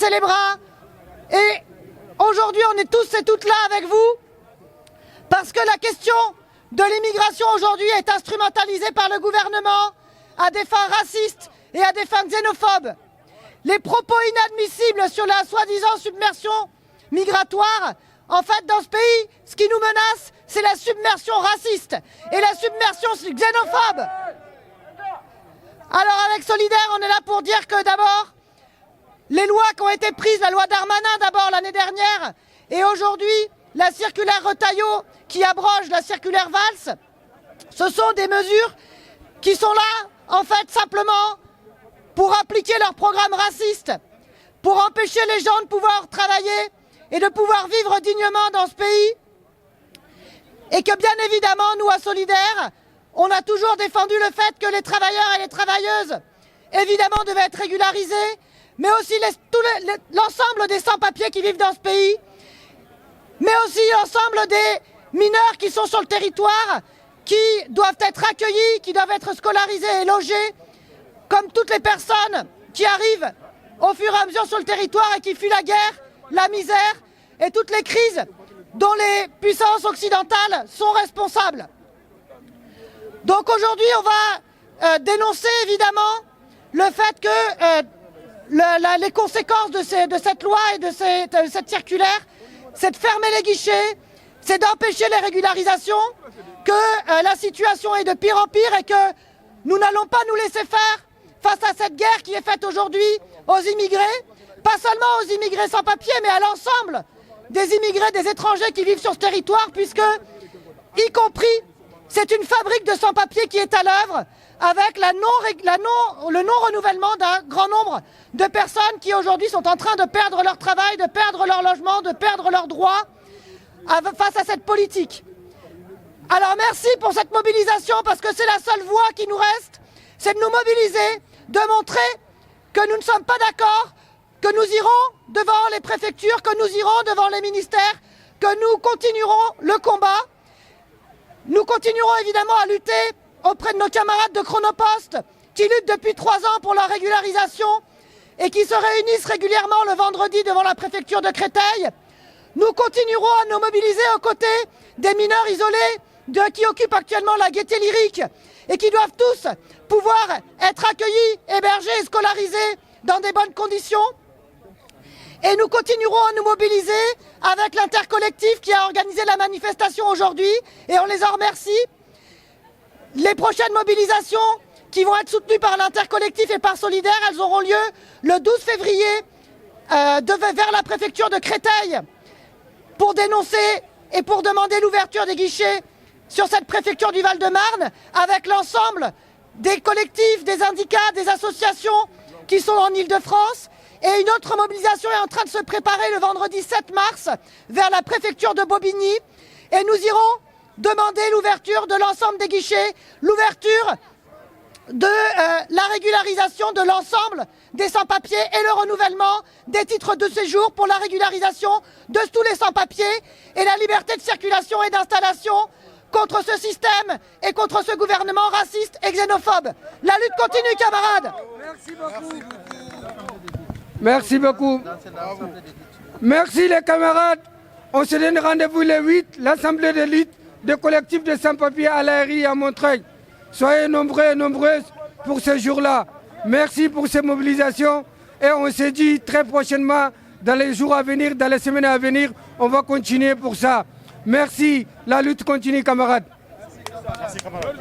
baisser les bras. Et aujourd'hui, on est tous et toutes là avec vous parce que la question de l'immigration aujourd'hui est instrumentalisée par le gouvernement à des fins racistes et à des fins xénophobes. Les propos inadmissibles sur la soi-disant submersion migratoire, en fait, dans ce pays, ce qui nous menace, c'est la submersion raciste et la submersion xénophobe. Alors avec Solidaire, on est là pour dire que d'abord, les lois qui ont été prises, la loi Darmanin d'abord l'année dernière, et aujourd'hui la circulaire Retailleau qui abroge la circulaire Valls, ce sont des mesures qui sont là, en fait, simplement pour appliquer leur programme raciste, pour empêcher les gens de pouvoir travailler et de pouvoir vivre dignement dans ce pays. Et que bien évidemment, nous à Solidaire, on a toujours défendu le fait que les travailleurs et les travailleuses, évidemment, devaient être régularisés, mais aussi l'ensemble des sans-papiers qui vivent dans ce pays, mais aussi l'ensemble des mineurs qui sont sur le territoire, qui doivent être accueillis, qui doivent être scolarisés et logés, comme toutes les personnes qui arrivent au fur et à mesure sur le territoire et qui fuient la guerre, la misère et toutes les crises dont les puissances occidentales sont responsables. Donc aujourd'hui, on va dénoncer évidemment le fait que les conséquences de cette loi et de cette circulaire, c'est de fermer les guichets, c'est d'empêcher les régularisations, que la situation est de pire en pire et que nous n'allons pas nous laisser faire face à cette guerre qui est faite aujourd'hui aux immigrés, pas seulement aux immigrés sans papier, mais à l'ensemble des immigrés, des étrangers qui vivent sur ce territoire, puisque, y compris, c'est une fabrique de sans-papiers qui est à l'œuvre avec le non-renouvellement d'un grand nombre de personnes qui aujourd'hui sont en train de perdre leur travail, de perdre leur logement, de perdre leurs droits face à cette politique. Alors merci pour cette mobilisation parce que c'est la seule voie qui nous reste, c'est de nous mobiliser, de montrer que nous ne sommes pas d'accord, que nous irons devant les préfectures, que nous irons devant les ministères, que nous continuerons le combat. Nous continuerons évidemment à lutter auprès de nos camarades de Chronopost qui luttent depuis 3 ans pour leur régularisation et qui se réunissent régulièrement le vendredi devant la préfecture de Créteil. Nous continuerons à nous mobiliser aux côtés des mineurs isolés qui occupent actuellement la Gaîté Lyrique et qui doivent tous pouvoir être accueillis, hébergés et scolarisés dans des bonnes conditions. Et nous continuerons à nous mobiliser avec l'intercollectif qui a organisé la manifestation aujourd'hui, et on les en remercie. Les prochaines mobilisations qui vont être soutenues par l'intercollectif et par Solidaire, elles auront lieu le 12 février vers la préfecture de Créteil pour dénoncer et pour demander l'ouverture des guichets sur cette préfecture du Val-de-Marne avec l'ensemble des collectifs, des syndicats, des associations qui sont en Île-de-France. Et une autre mobilisation est en train de se préparer le vendredi 7 mars vers la préfecture de Bobigny. Et nous irons demander l'ouverture de l'ensemble des guichets, l'ouverture de la régularisation de l'ensemble des sans-papiers et le renouvellement des titres de séjour pour la régularisation de tous les sans-papiers et la liberté de circulation et d'installation contre ce système et contre ce gouvernement raciste et xénophobe. La lutte continue, camarades. Merci beaucoup. Merci beaucoup. Merci les camarades. On se donne rendez-vous le 8, l'Assemblée de lutte des collectifs de sans-papiers à l'ARI et à Montreuil. Soyez nombreux et nombreuses pour ce jour-là. Merci pour ces mobilisations et on se dit très prochainement, dans les jours à venir, dans les semaines à venir, on va continuer pour ça. Merci, la lutte continue, camarades. Merci, camarades.